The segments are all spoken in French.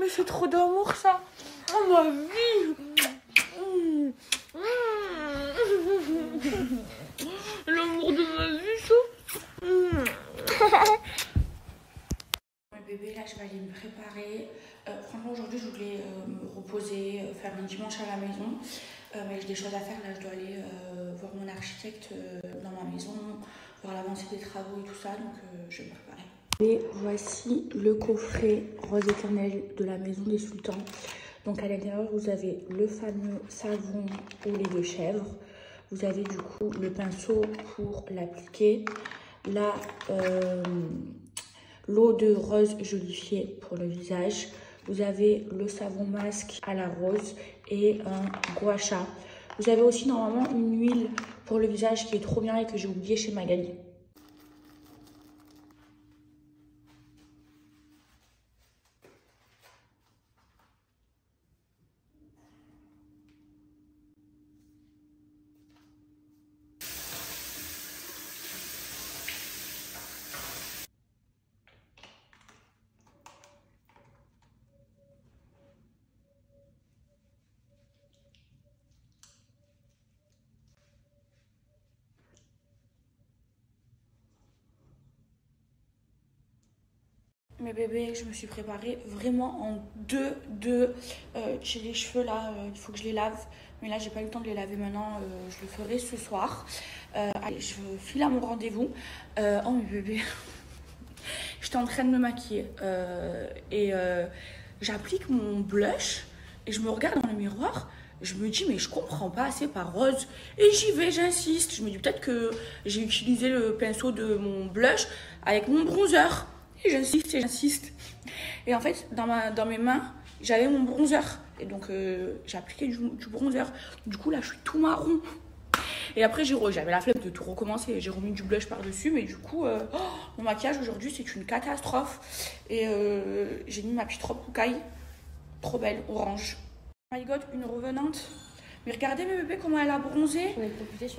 mais c'est trop d'amour ça. Oh ma vie. L'amour de ma vie ça. Bébé, là je vais aller me préparer. Franchement aujourd'hui je voulais me reposer, faire un dimanche à la maison. Mais j'ai des choses à faire. Là je dois aller voir mon architecte dans ma maison, voir l'avancée des travaux et tout ça. Donc je vais me préparer. Et voici le coffret rose éternel de la maison des sultans. Donc à l'intérieur vous avez le fameux savon au lait de chèvre. Vous avez du coup le pinceau pour l'appliquer. Là l'eau de rose jolifiée pour le visage. Vous avez le savon masque à la rose et un gua sha. Vous avez aussi normalement une huile pour le visage qui est trop bien et que j'ai oublié chez Magali. Mes bébés, je me suis préparée vraiment en deux. J'ai les cheveux là, il faut que je les lave. Mais là, j'ai pas eu le temps de les laver maintenant. Je le ferai ce soir. Allez, je file à mon rendez-vous. Oh mes bébés, j'étais en train de me maquiller. J'applique mon blush et je me regarde dans le miroir. Je me dis, mais je comprends pas, c'est pas rose. Et j'y vais, j'insiste. Je me dis peut-être que j'ai utilisé le pinceau de mon blush avec mon bronzer. Et j'insiste. Et en fait, dans mes mains, j'avais mon bronzer. Et donc, j'ai appliqué du bronzer. Du coup, là, je suis tout marron. Et après, j'avais la flemme de tout recommencer. J'ai remis du blush par-dessus. Mais du coup, mon maquillage aujourd'hui, c'est une catastrophe. Et j'ai mis ma petite robe Koukaï. Trop belle, orange. Oh my god, une revenante. Mais regardez mes bébés comment elle a bronzé.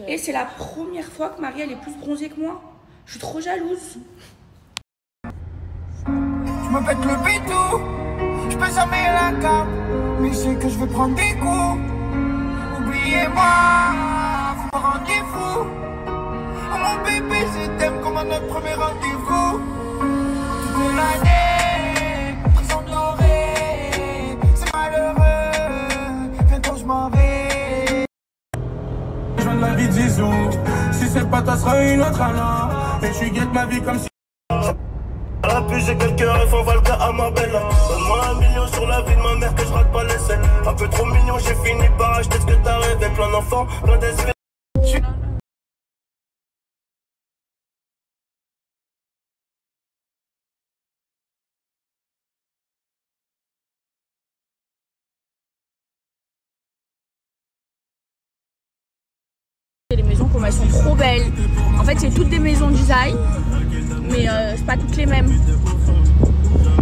Et c'est la première fois que Marie, elle est plus bronzée que moi. Je suis trop jalouse. Je me pète le bétou, je peux jamais la cape, mais je sais que je vais prendre des coups. Oubliez-moi, vous me rendez fou. Oh mon bébé, je t'aime comme à notre premier rendez-vous. Toute l'année, prison dorée, c'est malheureux, bientôt je m'en vais. Je viens de la vie de Zizou, si c'est pas toi, sera une autre alors. Et je guette ma vie comme si. Puis j'ai quelques rêves en Valka à ma belle. Donne-moi 1 million sur la vie de ma mère que je rate pas les selles. Un peu trop mignon, j'ai fini par acheter ce que t'as rêvé. Plein d'enfants, plein d'espèces. Les maisons, comme elles sont trop belles. En fait, c'est toutes des maisons design. Mais c'est pas toutes les mêmes.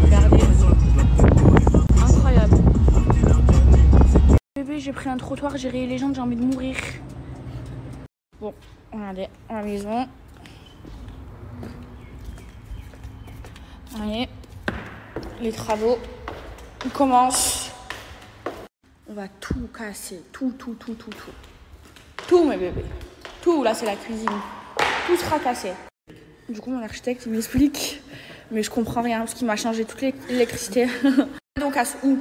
Regardez. Incroyable. Bébé, j'ai pris un trottoir, j'ai rayé les jambes, j'ai envie de mourir. Bon, regardez, la maison. Voyez, les travaux commencent. On va tout casser. Tout. Tout, mes bébés. Tout, là, c'est la cuisine. Tout sera cassé. Du coup, mon architecte, il m'explique, mais je comprends rien parce qu'il m'a changé toute l'électricité. Donc, on casse où?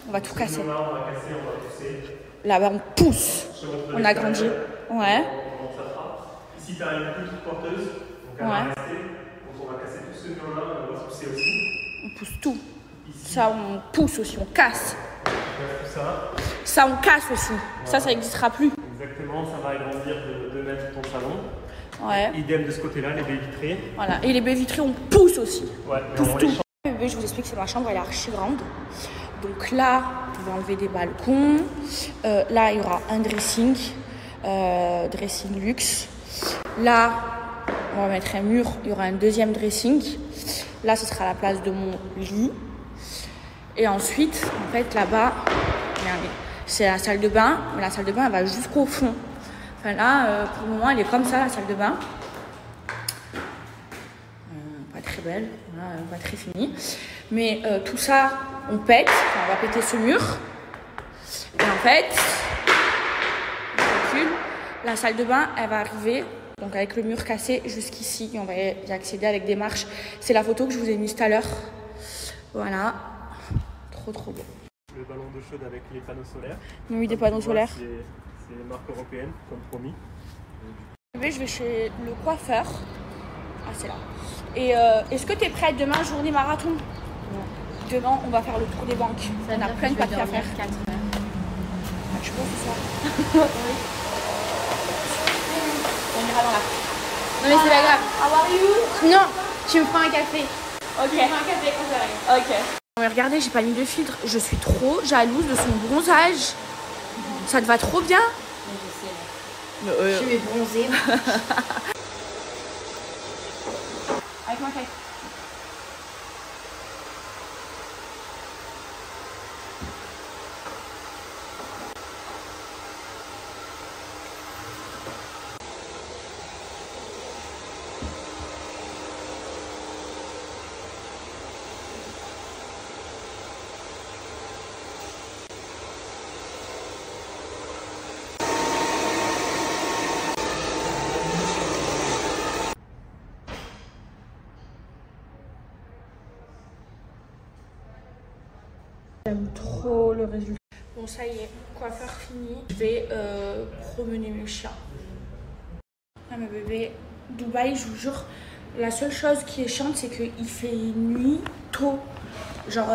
On va tout casser. Là, on va casser, on va pousser. Là-bas, on pousse. On a grandi. Ouais. Ça fera. Ici, tu as une petite porteuse, donc elle va rester. Donc, on va casser tout ce mur-là, on va pousser aussi. On pousse tout. Ici. Ça, on pousse aussi, on casse. On casse tout ça. Ça, on casse aussi. Voilà. Ça n'existera plus. Exactement, ça va agrandir de 2 mètres ton salon. Ouais. Idem de ce côté-là, les baies vitrées. Voilà, et les baies vitrées, on pousse aussi. Ouais, pousse tout. Je vous explique, c'est ma chambre, elle est archi grande. Donc là, on va enlever des balcons. Là, il y aura un dressing, dressing luxe. Là, on va mettre un mur, il y aura un deuxième dressing. Là, ce sera la place de mon lit. Et ensuite, en fait, là-bas, regardez, c'est la salle de bain. Mais la salle de bain, elle va jusqu'au fond. Enfin là, pour le moment, elle est comme ça, la salle de bain. Pas très belle, voilà, pas très finie. Mais tout ça, on pète, enfin, on va péter ce mur. Et en fait, on recule. La salle de bain, elle va arriver. Donc avec le mur cassé jusqu'ici, on va y accéder avec des marches. C'est la photo que je vous ai mise tout à l'heure. Voilà, trop beau. Le ballon d'eau chaude avec les panneaux solaires. Oui, des panneaux solaires. C'est les marques européennes, comme promis. Je vais chez le coiffeur. Ah, c'est là. Et est-ce que tu es prête demain, journée marathon? Non. Demain, on va faire le tour des banques. On a plein de papiers à faire. 4 heures. Ah, je pense que ça. Oui. On ira dans la. Non mais c'est pas grave. How are you? Non, tu me prends un café. Ok. Tu me prends un café quand j'arrive. Ok. Mais regardez, j'ai pas mis de filtre. Je suis trop jalouse de son bronzage. Ça te va trop bien. Mais je sais. Je vais bronzer. Avec ma tête. J'aime trop le résultat. Bon, ça y est, coiffeur fini. Je vais promener mes chiens. Ah, mes bébés, Dubaï, je vous jure, la seule chose qui est chiante, c'est qu'il fait nuit tôt. Genre,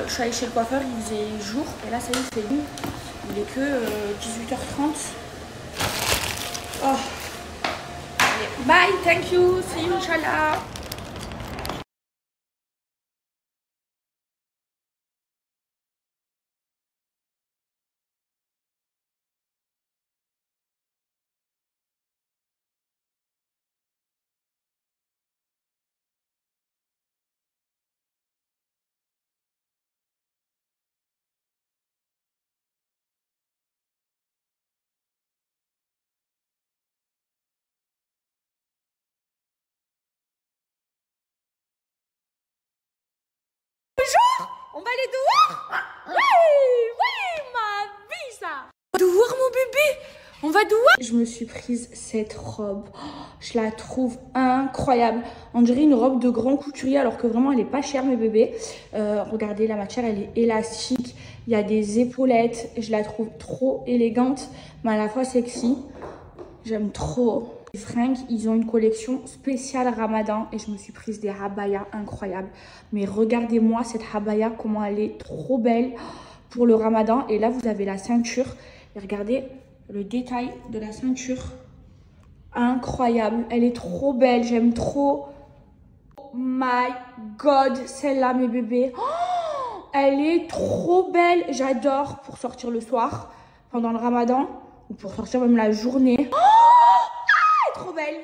je suis allée chez le coiffeur, il faisait jour, et là, ça y est, il fait nuit. Il est que 18h30. Oh. Allez, bye, thank you, see you, Inch'Allah. On va aller dehors? Oui, ma vie, ça. Dehors, mon bébé. On va dehors. Je me suis prise cette robe. Oh, je la trouve incroyable. On dirait une robe de grand couturier alors que vraiment, elle est pas chère, mes bébés. Regardez, la matière, elle est élastique. Il y a des épaulettes. Je la trouve trop élégante, mais à la fois sexy. J'aime trop. Les fringues, ils ont une collection spéciale Ramadan et je me suis prise des habayas incroyables. Mais regardez-moi cette habaya, comment elle est trop belle pour le Ramadan. Et là, vous avez la ceinture. Et regardez le détail de la ceinture. Incroyable. Elle est trop belle. J'aime trop. Oh my God, celle-là, mes bébés. Oh, elle est trop belle. J'adore pour sortir le soir pendant le Ramadan ou pour sortir même la journée. Oh, trop belle.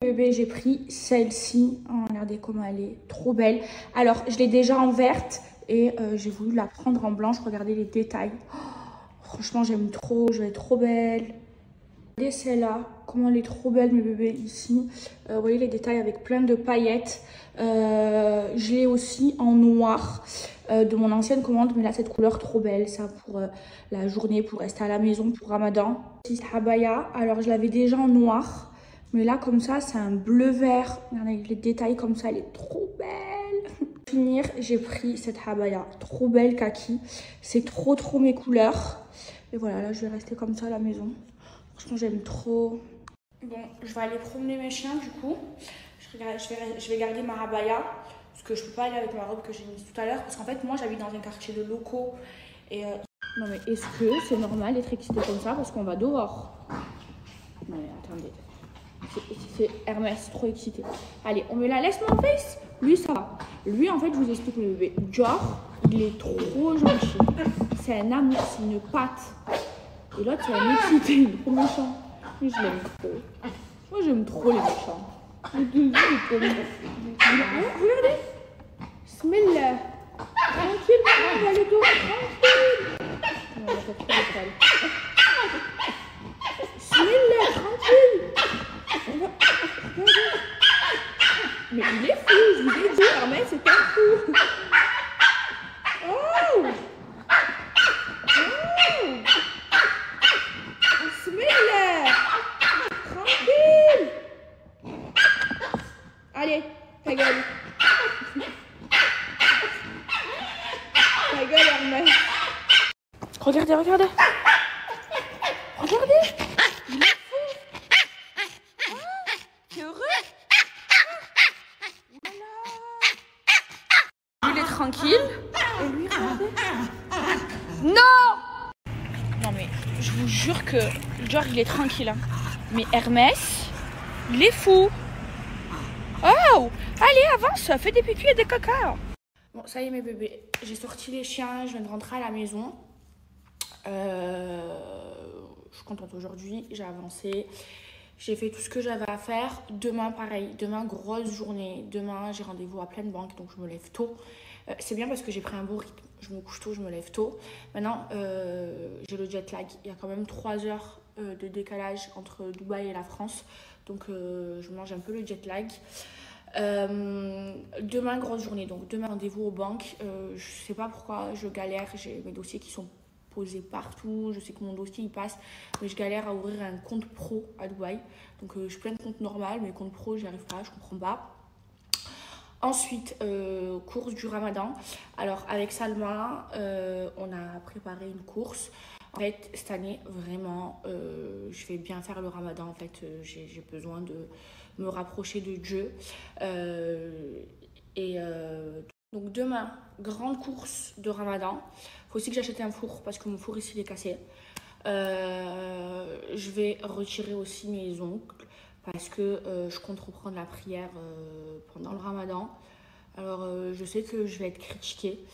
Bébé, j'ai pris celle-ci. Oh, regardez comment elle est trop belle. Alors, je l'ai déjà en verte et j'ai voulu la prendre en blanche. Regardez les détails. Oh, franchement, j'aime trop. Je vais être trop belle. Regardez celle-là. Comment elle est trop belle, mes bébés, ici. Vous voyez les détails avec plein de paillettes. Je l'ai aussi en noir de mon ancienne commande. Mais là, cette couleur trop belle. Ça, pour la journée, pour rester à la maison, pour Ramadan. C'est habaya. Alors, je l'avais déjà en noir. Mais là, comme ça, c'est un bleu vert. Regardez les détails comme ça, elle est trop belle. Pour finir, j'ai pris cette habaya. Trop belle, kaki. C'est trop mes couleurs. Et voilà, là, je vais rester comme ça à la maison. Franchement, j'aime trop. Bon, je vais aller promener mes chiens, du coup. Je vais garder ma habaya. Parce que je peux pas aller avec ma robe que j'ai mise tout à l'heure. Parce qu'en fait, moi, j'habite dans un quartier de locaux. Et non, mais est-ce que c'est normal d'être excité comme ça? Parce qu'on va dehors. Non, mais attendez. C'est Hermès, trop excité. Allez, on me la laisse mon face. Lui, ça va. Lui, en fait, je vous explique le bébé. Genre, il est trop gentil. C'est un amour, c'est une patte. Et l'autre, c'est un excité, il est trop méchant. Mais je l'aime trop. Moi, j'aime trop les méchants. Regardez. Bismillah. Tranquille, on va aller dehors, tranquille. Bismillah, tranquille. Mais il est fou, je vous ai dit, Hermès, c'est un fou. Ta gueule, Hermès. Regardez, regardez. Regardez. Il est fou. T'es heureux? Voilà. Lui, il est tranquille. Et lui, regardez. Non! Non, mais je vous jure que, genre, il est tranquille. Hein. Mais Hermès, il est fou. Oh! Allez, avance, fais des pipis et des caca. Bon, ça y est, mes bébés. J'ai sorti les chiens, je viens de rentrer à la maison. Je suis contente aujourd'hui, j'ai avancé. J'ai fait tout ce que j'avais à faire. Demain, pareil. Demain, grosse journée. Demain, j'ai rendez-vous à pleine banque, donc je me lève tôt. C'est bien parce que j'ai pris un beau rythme. Je me couche tôt, je me lève tôt. Maintenant, j'ai le jet lag. Il y a quand même 3 heures de décalage entre Dubaï et la France. Donc, je mange un peu le jet lag. Demain, grosse journée. Donc, demain, rendez-vous aux banques. Je sais pas pourquoi je galère. J'ai mes dossiers qui sont posés partout. Je sais que mon dossier, il passe. Mais je galère à ouvrir un compte pro à Dubaï. Donc, je suis plein de comptes normal. Mais compte pro, j'y arrive pas. Je comprends pas. Ensuite, course du Ramadan. Alors, avec Salma, on a préparé une course. En fait, cette année, vraiment, je vais bien faire le Ramadan. En fait, j'ai besoin de me rapprocher de Dieu. Donc, demain, grande course de Ramadan. Il faut aussi que j'achète un four parce que mon four ici, il est cassé. Je vais retirer aussi mes ongles. Parce que je compte reprendre la prière pendant le Ramadan. Alors, je sais que je vais être critiquée.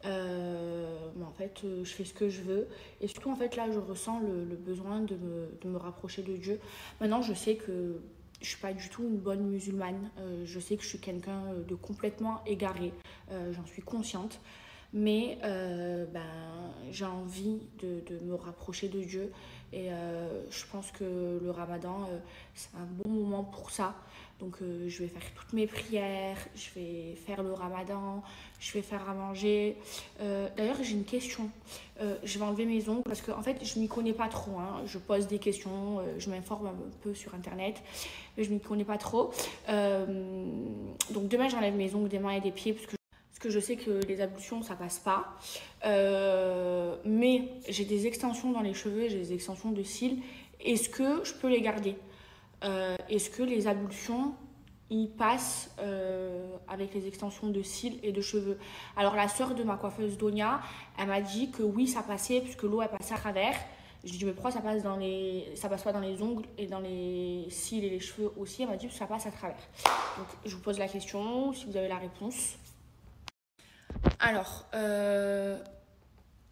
Mais en fait, je fais ce que je veux. Et surtout, en fait, là, je ressens le besoin de me rapprocher de Dieu. Maintenant, je sais que je ne suis pas du tout une bonne musulmane. Je sais que je suis quelqu'un de complètement égaré. J'en suis consciente. Mais j'ai envie de me rapprocher de Dieu. Et je pense que le Ramadan, c'est un bon moment pour ça. Donc je vais faire toutes mes prières, je vais faire le Ramadan, je vais faire à manger. D'ailleurs, j'ai une question. Je vais enlever mes ongles parce qu'en fait, je ne m'y connais pas trop. Hein. Je pose des questions, je m'informe un peu sur Internet, mais je ne m'y connais pas trop. Donc demain, j'enlève mes ongles des mains et des pieds parce que je sais que les ablutions, ça passe pas. Mais j'ai des extensions dans les cheveux, j'ai des extensions de cils. Est-ce que je peux les garder? Est-ce que les ablutions, ils passent avec les extensions de cils et de cheveux? Alors, la sœur de ma coiffeuse Donia, elle m'a dit que oui, ça passait, puisque l'eau, elle passait à travers. Je lui ai dit, mais pourquoi ça passe pas dans les ongles et dans les cils et les cheveux aussi? Elle m'a dit que ça passe à travers. Donc, je vous pose la question, si vous avez la réponse. Alors,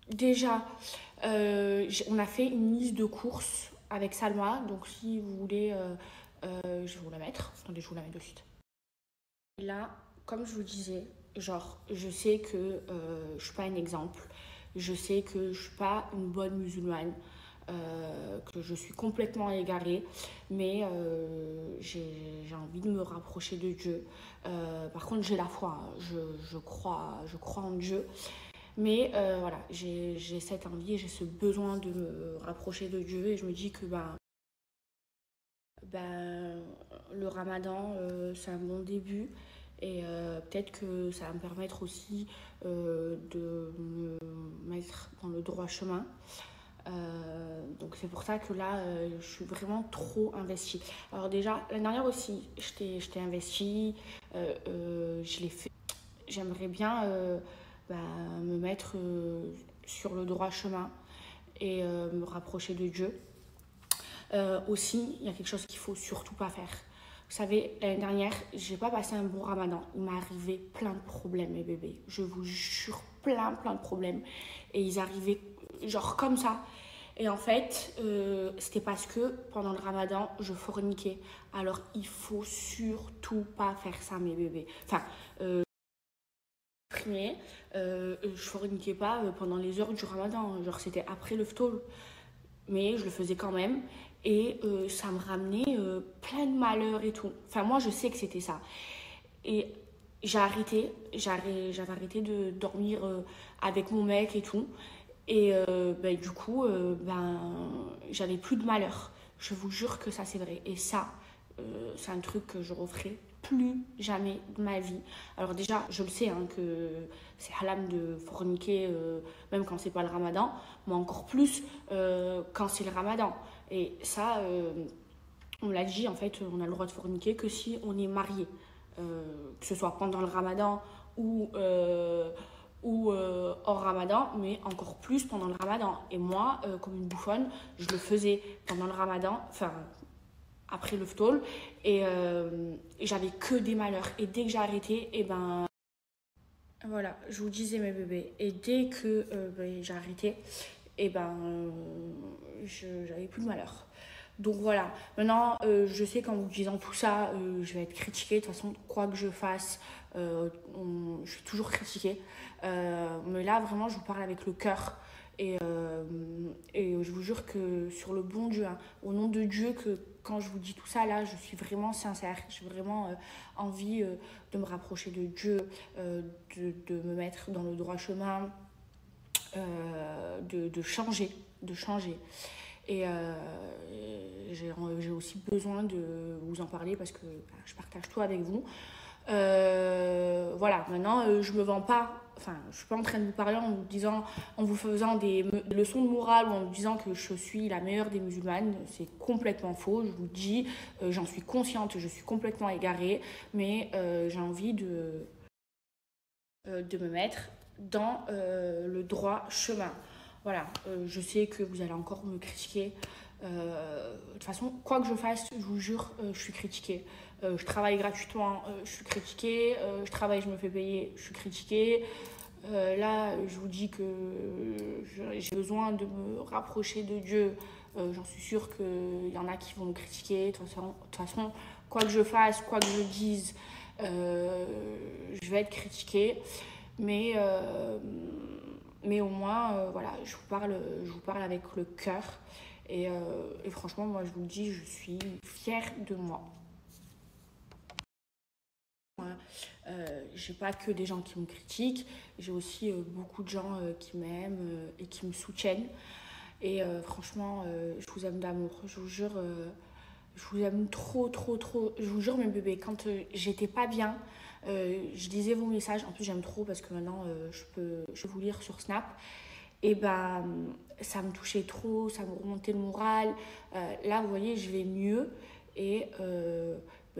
déjà, on a fait une liste de courses avec Salma. Donc, si vous voulez, je vais vous la mettre. Attendez, je vous la mets de suite. Et là, comme je vous disais, genre, je sais que je ne suis pas un exemple. Je sais que je ne suis pas une bonne musulmane. Que je suis complètement égarée. Mais j'ai envie de me rapprocher de Dieu. Par contre, j'ai la foi. Hein. Je crois en Dieu. Mais voilà, j'ai cette envie et j'ai ce besoin de me rapprocher de Dieu. Et je me dis que le Ramadan, c'est un bon début. Et peut-être que ça va me permettre aussi de me mettre dans le droit chemin. Donc c'est pour ça que là, je suis vraiment trop investie. Alors déjà, l'année dernière aussi, je t'ai investie. Je l'ai fait. J'aimerais bien... me mettre sur le droit chemin et me rapprocher de Dieu. Aussi, il y a quelque chose qu'il ne faut surtout pas faire. Vous savez, l'année dernière, je n'ai pas passé un bon Ramadan. Il m'est arrivé plein de problèmes, mes bébés. Je vous jure, plein de problèmes. Et ils arrivaient genre comme ça. Et en fait, c'était parce que pendant le Ramadan, je forniquais. Alors, il ne faut surtout pas faire ça, mes bébés. Enfin, je forniquais pas pendant les heures du Ramadan, genre c'était après le ftoul, mais je le faisais quand même et ça me ramenait plein de malheurs et tout. Enfin moi je sais que c'était ça et j'avais arrêté de dormir avec mon mec et tout et du coup j'avais plus de malheur. Je vous jure que ça c'est vrai et ça c'est un truc que je referai plus jamais de ma vie. Alors déjà, je le sais hein, que c'est haram de forniquer même quand c'est pas le ramadan, mais encore plus quand c'est le ramadan. Et ça, on l'a dit, en fait, on a le droit de forniquer que si on est marié. Que ce soit pendant le ramadan ou hors ramadan, mais encore plus pendant le ramadan. Et moi, comme une bouffonne, je le faisais pendant le ramadan, enfin après le ftol, et j'avais que des malheurs. Et dès que j'ai arrêté, et ben voilà, je vous disais mes bébés, et dès que j'ai arrêté, et ben j'avais plus de malheur. Donc voilà, maintenant je sais qu'en vous disant tout ça, je vais être critiquée. De toute façon, quoi que je fasse, je suis toujours critiquée. Mais là, vraiment, je vous parle avec le cœur. Et je vous jure que sur le bon Dieu, hein, au nom de Dieu, que quand je vous dis tout ça, là, je suis vraiment sincère. J'ai vraiment envie de me rapprocher de Dieu, de me mettre dans le droit chemin, de changer. Et j'ai aussi besoin de vous en parler parce que je partage tout avec vous. Voilà, maintenant je me vends pas, enfin je suis pas en train de vous parler en vous faisant des leçons de morale ou en vous disant que je suis la meilleure des musulmanes. C'est complètement faux, je vous dis, j'en suis consciente, je suis complètement égarée, mais j'ai envie de me mettre dans le droit chemin. Voilà, je sais que vous allez encore me critiquer. De toute façon, quoi que je fasse, je vous jure, je suis critiquée. Je travaille gratuitement, je suis critiquée. Je travaille, je me fais payer, je suis critiquée. Là, je vous dis que j'ai besoin de me rapprocher de Dieu. J'en suis sûre qu'il y en a qui vont me critiquer. De toute façon, quoi que je fasse, quoi que je dise, je vais être critiquée. Mais au moins, voilà, je vous parle avec le cœur. Et franchement, moi, je vous le dis, je suis fière de moi. J'ai pas que des gens qui me critiquent, j'ai aussi beaucoup de gens qui m'aiment et qui me soutiennent. Et franchement, je vous aime d'amour. Je vous jure, je vous aime trop. Je vous jure, mes bébés, quand j'étais pas bien, je lisais vos messages. En plus, j'aime trop parce que maintenant, je peux vous lire sur Snap. Et ben, ça me touchait trop, ça me remontait le moral. Là, vous voyez, je vais mieux. Et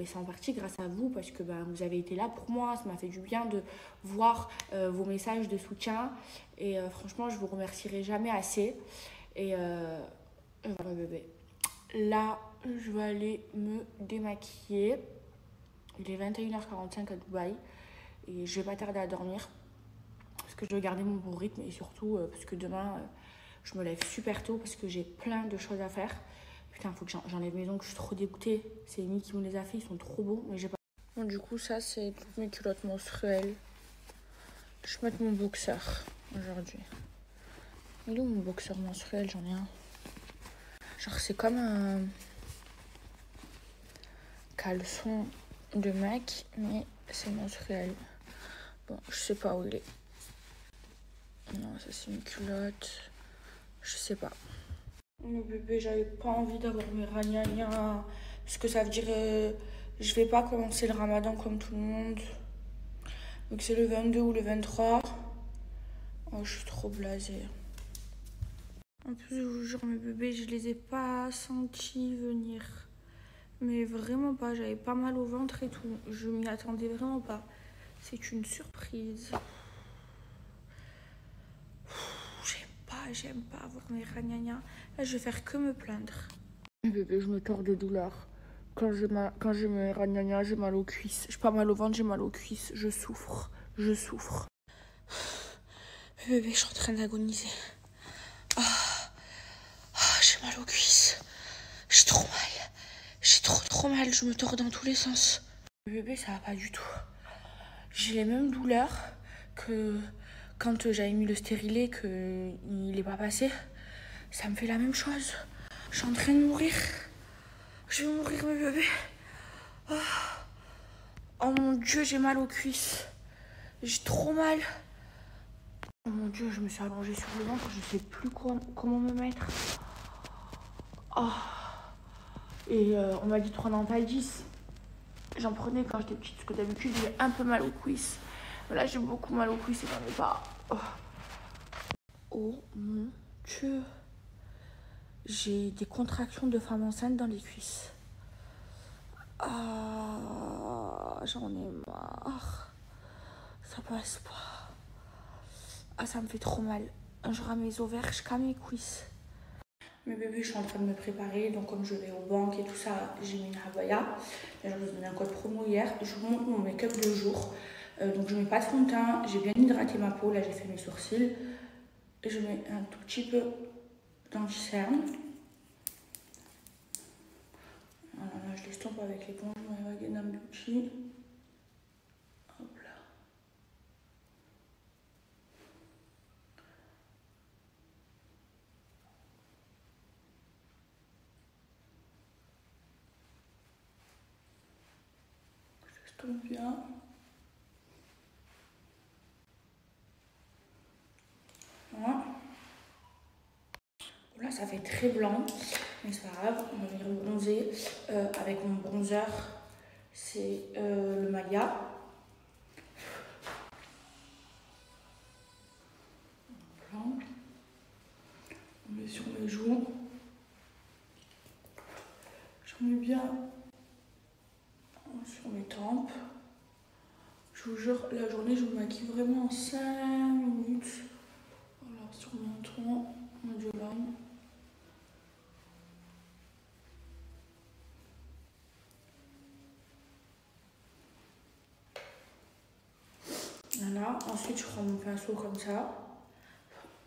c'est en partie grâce à vous parce que vous avez été là pour moi. Ça m'a fait du bien de voir vos messages de soutien. Et franchement, je vous remercierai jamais assez. Et voilà, bébé. Là, je vais aller me démaquiller. Il est 21h45 à Dubaï. Et je vais pas tarder à dormir. Parce que je vais garder mon bon rythme. Et surtout parce que demain, je me lève super tôt parce que j'ai plein de choses à faire. Putain, faut que j'enlève mes ongles, je suis trop dégoûtée. C'est Amy qui me les a fait, ils sont trop beaux, mais j'ai pas... Bon, du coup, ça, c'est toutes mes culottes menstruelles. Je vais mettre mon boxeur aujourd'hui. Il est où mon boxeur menstruel? J'en ai un. Genre, c'est comme un caleçon de mec, mais c'est menstruel. Bon, je sais pas où il est. Non, ça, c'est une culotte. Je sais pas. Mon bébé, j'avais pas envie d'avoir mes ragnagnas parce que ça veut dire je vais pas commencer le ramadan comme tout le monde. Donc c'est le 22 ou le 23. Oh, je suis trop blasée. En plus, je vous jure, mes bébés, je les ai pas sentis venir. Mais vraiment pas, j'avais pas mal au ventre et tout. Je m'y attendais vraiment pas. C'est une surprise. J'aime pas avoir mes ragnagnas. Là, je vais faire que me plaindre. Bébé, je me tords de douleur. Quand j'ai mes ragnagnas, j'ai mal aux cuisses. J'ai pas mal au ventre, j'ai mal aux cuisses. Je souffre. Bébé, je suis en train d'agoniser. J'ai mal aux cuisses. J'ai trop mal. J'ai trop mal. Je me tords dans tous les sens. Bébé, ça va pas du tout. J'ai les mêmes douleurs que... Quand j'avais mis le stérilet, qu'il n'est pas passé, ça me fait la même chose. Je suis en train de mourir. Je vais mourir, mes bébés. Oh mon Dieu, j'ai mal aux cuisses. J'ai trop mal. Oh mon Dieu, je me suis allongée sur le ventre. Je sais plus comment me mettre. Oh. Et on m'a dit de prendre un Taïdis. J'en prenais quand j'étais petite, parce que d'habitude j'ai un peu mal aux cuisses. Mais là j'ai beaucoup mal aux cuisses et j'en ai pas. Oh mon Dieu. J'ai des contractions de femme enceinte dans les cuisses. Ah, j'en ai marre. Ça passe pas. Ah, ça me fait trop mal. Genre à mes ovaires jusqu'à mes cuisses. Mes bébés, je suis en train de me préparer. Donc comme je vais aux banques et tout ça, j'ai mis une abaya. Je vous ai donné un code promo hier. Je vous montre mon make-up de jour. Donc je mets pas de fond de teint. J'ai bien hydraté ma peau. Là, j'ai fait mes sourcils. Et je mets un tout petit peu dans le cerne. Voilà, là, je l'estompe avec l'éponge Maeva Beauty. Hop là. J'estompe bien. Voilà. Là, ça fait très blanc, mais c'est pas grave, on va venir bronzer avec mon bronzer, c'est le Maya. Blanc. On met sur mes joues. J'en mets bien sur mes tempes. Je vous jure, la journée, je me maquille vraiment en 5 minutes. Voilà, sur mon menton, mon jawline. Voilà, ensuite je prends mon pinceau comme ça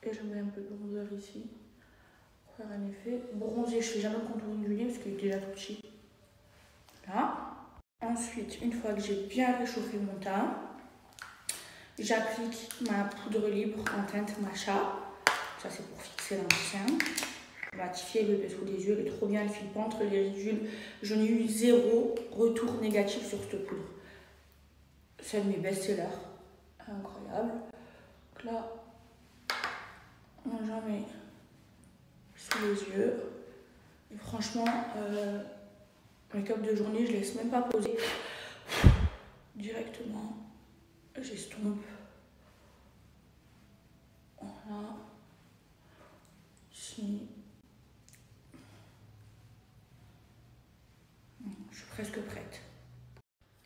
et je mets un peu de bronzer ici pour faire un effet bronzé. Je fais jamais le contouring du nez parce qu'il est déjà tout petit. Là. Ensuite, une fois que j'ai bien réchauffé mon teint, j'applique ma poudre libre en teinte matcha. Ça c'est pour fixer l'ancien. Matifier le dessous des yeux, elle est trop bien, elle file pas entre les ridules. Je n'ai eu 0 retour négatif sur cette poudre. C'est un de mes best-sellers. Incroyable. Donc là, j'en mets sous les yeux. Et franchement, make-up de journée, je laisse même pas poser. Directement, j'estompe. Voilà. Ici. Je suis presque prête.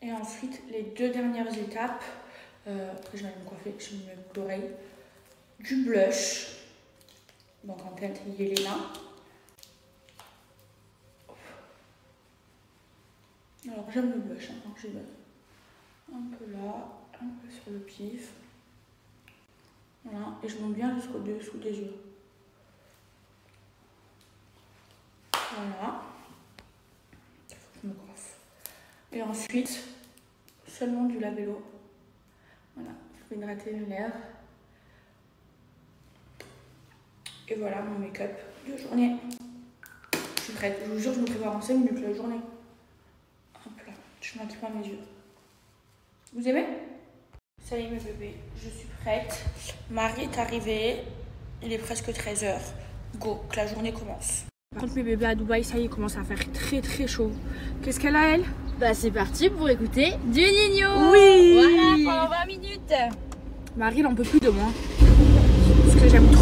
Et ensuite, les 2 dernières étapes. Après, je vais me coiffer, je me mets l'oreille. Du blush. Donc en teinte Yelena. Alors, j'aime le blush, donc je mets un peu là, un peu sur le pif. Voilà, et je monte bien jusqu'au dessous des yeux. Voilà. Il faut que je me coiffe. Et ensuite, seulement du labello. Voilà, je vais hydrater mes lèvres. Et voilà mon make-up de journée. Je suis prête. Je vous jure, je me prépare en 5 minutes la journée. Hop là, je maquille pas mes yeux. Vous aimez? Ça y est mes bébés, je suis prête. Marie est arrivée. Il est presque 13h. Go, que la journée commence. Par contre mes bébés à Dubaï, ça y est, il commence à faire très très chaud. Qu'est-ce qu'elle a elle? Bah c'est parti pour écouter du Nino. Oui. Voilà, pendant 20 minutes. Marie, elle en peut plus de moi. Parce que j'aime trop